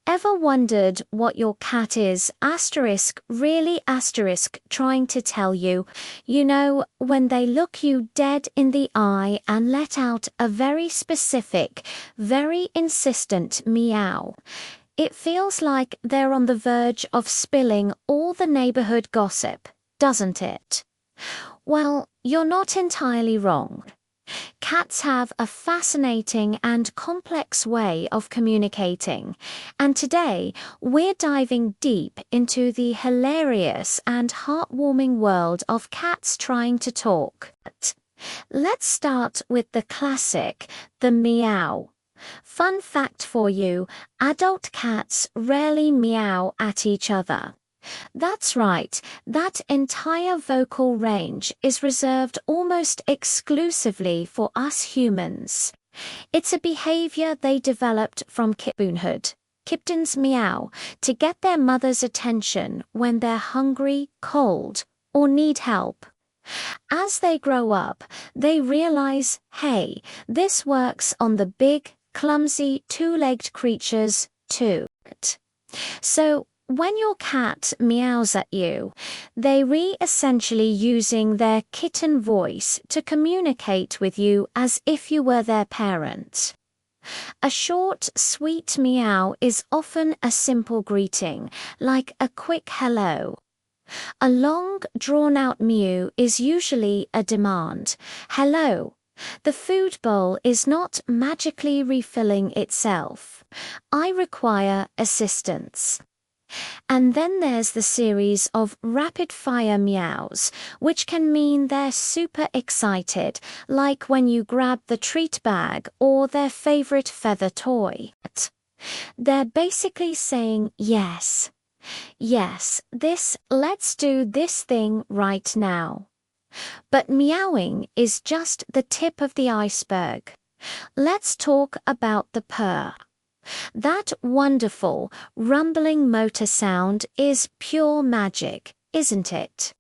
Ever wondered what your cat is really trying to tell you? You know, when they look you dead in the eye and let out a very specific, very insistent meow. It feels like they're on the verge of spilling all the neighborhood gossip, doesn't it? Well, you're not entirely wrong. Cats have a fascinating and complex way of communicating, and today we're diving deep into the hilarious and heartwarming world of cats trying to talk. Let's start with the classic, the meow. Fun fact for you, adult cats rarely meow at each other. That's right, that entire vocal range is reserved almost exclusively for us humans. It's a behavior they developed from kitboonhood. Kittens meow to get their mother's attention when they're hungry, cold, or need help. As they grow up, they realize, hey, this works on the big, clumsy, two-legged creatures too. So, when your cat meows at you, they're essentially using their kitten voice to communicate with you as if you were their parent. A short, sweet meow is often a simple greeting, like a quick hello. A long, drawn-out mew is usually a demand. Hello. The food bowl is not magically refilling itself. I require assistance. And then there's the series of rapid-fire meows, which can mean they're super excited, like when you grab the treat bag or their favorite feather toy. They're basically saying yes. Yes, let's do this thing right now. But meowing is just the tip of the iceberg. Let's talk about the purr. That wonderful, rumbling motor sound is pure magic, isn't it?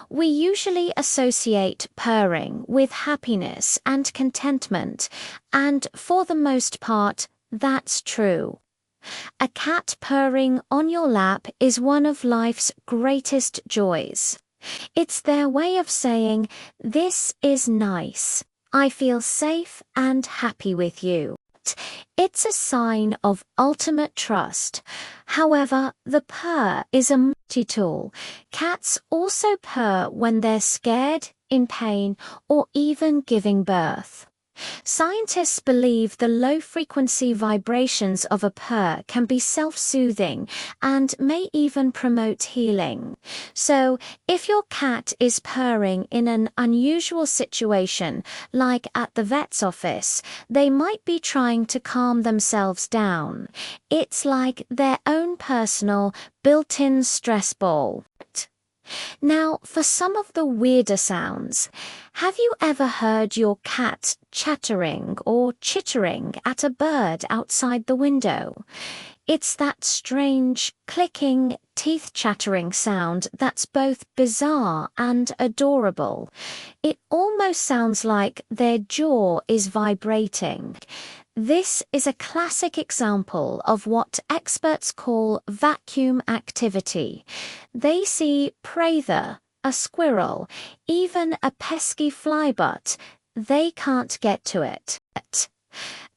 We usually associate purring with happiness and contentment, and for the most part, that's true. A cat purring on your lap is one of life's greatest joys. It's their way of saying, this is nice. I feel safe and happy with you. It's a sign of ultimate trust. However, the purr is a multi-tool. Cats also purr when they're scared, in pain, or even giving birth. Scientists believe the low-frequency vibrations of a purr can be self-soothing and may even promote healing. So, if your cat is purring in an unusual situation, like at the vet's office, they might be trying to calm themselves down. It's like their own personal, built-in stress ball. Now, for some of the weirder sounds, have you ever heard your cat chattering or chittering at a bird outside the window? It's that strange, clicking, teeth-chattering sound that's both bizarre and adorable. It almost sounds like their jaw is vibrating. This is a classic example of what experts call vacuum activity. They see Prather, a squirrel, even a pesky flybutt. They can't get to it.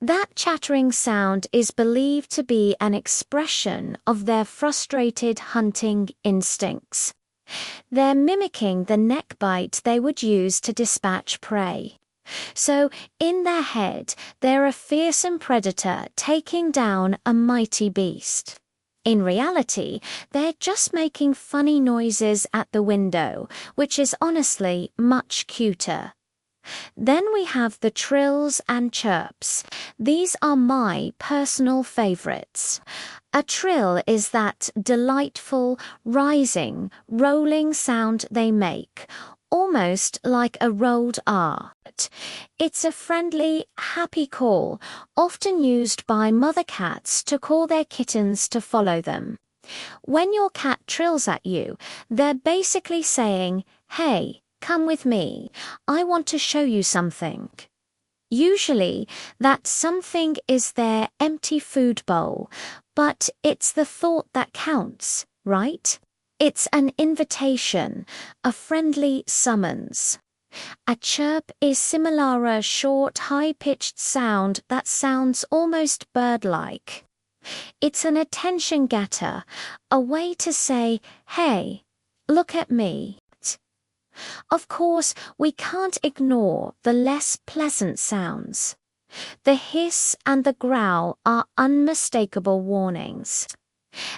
That chattering sound is believed to be an expression of their frustrated hunting instincts. They're mimicking the neck bite they would use to dispatch prey. So, in their head, they're a fearsome predator taking down a mighty beast. In reality, they're just making funny noises at the window, which is honestly much cuter. Then we have the trills and chirps. These are my personal favorites. A trill is that delightful, rising, rolling sound they make, almost like a rolled R. It's a friendly, happy call, often used by mother cats to call their kittens to follow them. When your cat trills at you, they're basically saying, hey, come with me, I want to show you something. Usually, that something is their empty food bowl, but it's the thought that counts, right? It's an invitation, a friendly summons. A chirp is similar a short, high-pitched sound that sounds almost bird-like. It's an attention getter, a way to say, hey, look at me. Of course, we can't ignore the less pleasant sounds. The hiss and the growl are unmistakable warnings.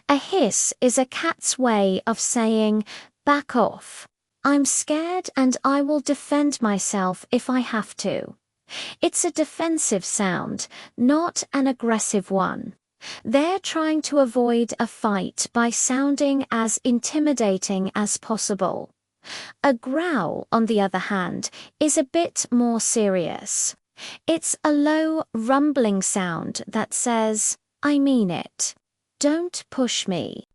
A hiss is a cat's way of saying, back off. I'm scared and I will defend myself if I have to. It's a defensive sound, not an aggressive one. They're trying to avoid a fight by sounding as intimidating as possible. A growl, on the other hand, is a bit more serious. It's a low, rumbling sound that says, I mean it. Don't push me.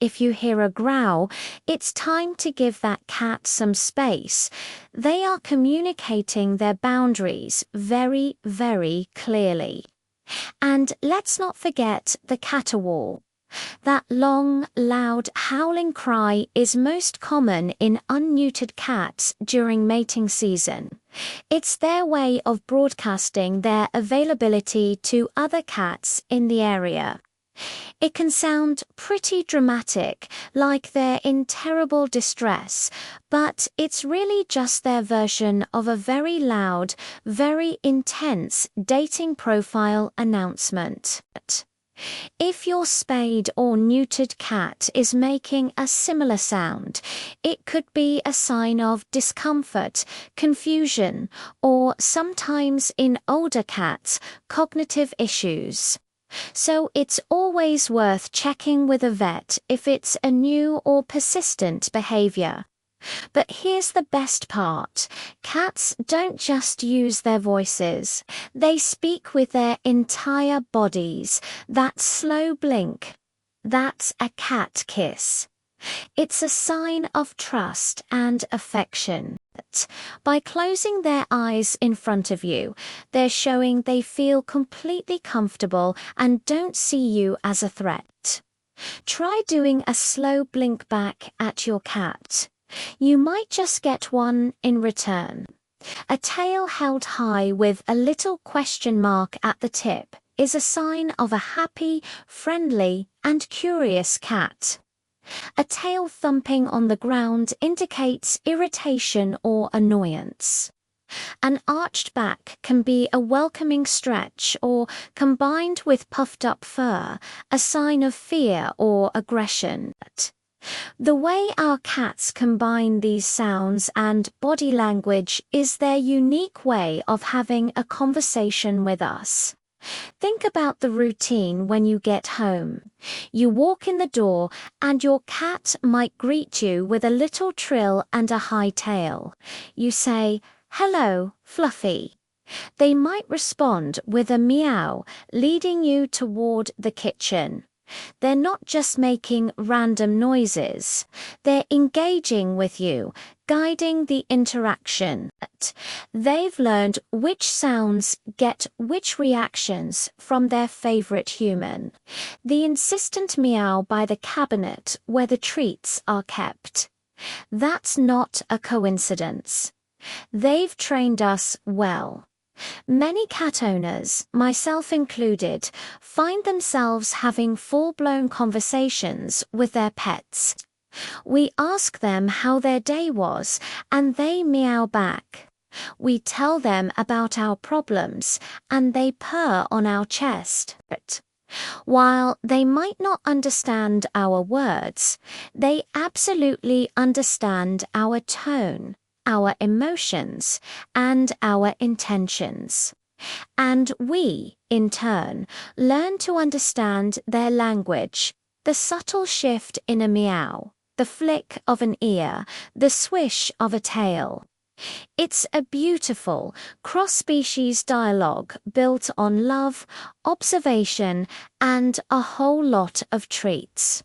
If you hear a growl, it's time to give that cat some space. They are communicating their boundaries very, very clearly. And let's not forget the caterwaul. That long, loud, howling cry is most common in unneutered cats during mating season. It's their way of broadcasting their availability to other cats in the area. It can sound pretty dramatic, like they're in terrible distress, but it's really just their version of a very loud, very intense dating profile announcement. If your spayed or neutered cat is making a similar sound, it could be a sign of discomfort, confusion, or sometimes in older cats, cognitive issues. So it's always worth checking with a vet if it's a new or persistent behavior. But here's the best part. Cats don't just use their voices. They speak with their entire bodies. That slow blink, that's a cat kiss. It's a sign of trust and affection. By closing their eyes in front of you, they're showing they feel completely comfortable and don't see you as a threat. Try doing a slow blink back at your cat. You might just get one in return. A tail held high with a little question mark at the tip is a sign of a happy, friendly, and curious cat. A tail thumping on the ground indicates irritation or annoyance. An arched back can be a welcoming stretch or, combined with puffed up fur, a sign of fear or aggression. The way our cats combine these sounds and body language is their unique way of having a conversation with us. Think about the routine when you get home. You walk in the door and your cat might greet you with a little trill and a high tail. You say, "Hello, Fluffy." They might respond with a meow, leading you toward the kitchen. They're not just making random noises. They're engaging with you, guiding the interaction. They've learned which sounds get which reactions from their favorite human. The insistent meow by the cabinet where the treats are kept. That's not a coincidence. They've trained us well. Many cat owners, myself included, find themselves having full-blown conversations with their pets. We ask them how their day was, and they meow back. We tell them about our problems, and they purr on our chest. While they might not understand our words, they absolutely understand our tone, our emotions, and our intentions. And we, in turn, learn to understand their language, the subtle shift in a meow, the flick of an ear, the swish of a tail. It's a beautiful, cross-species dialogue built on love, observation, and a whole lot of treats.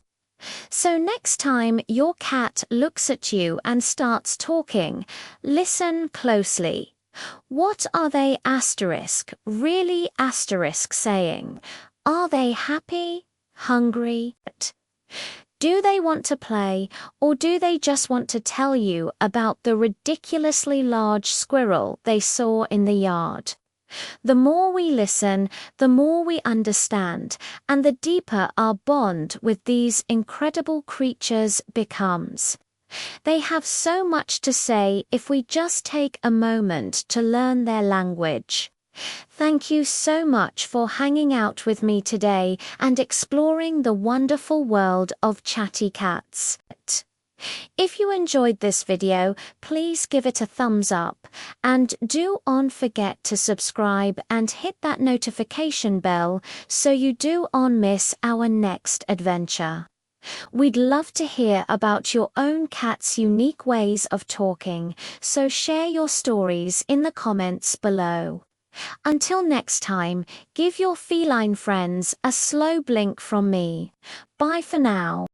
So next time your cat looks at you and starts talking, listen closely. What are they really saying? Are they happy, hungry? Do they want to play, or do they just want to tell you about the ridiculously large squirrel they saw in the yard? The more we listen, the more we understand, and the deeper our bond with these incredible creatures becomes. They have so much to say if we just take a moment to learn their language. Thank you so much for hanging out with me today and exploring the wonderful world of chatty cats. If you enjoyed this video, please give it a thumbs up, and do not forget to subscribe and hit that notification bell so you do not miss our next adventure. We'd love to hear about your own cat's unique ways of talking, so share your stories in the comments below. Until next time, give your feline friends a slow blink from me. Bye for now.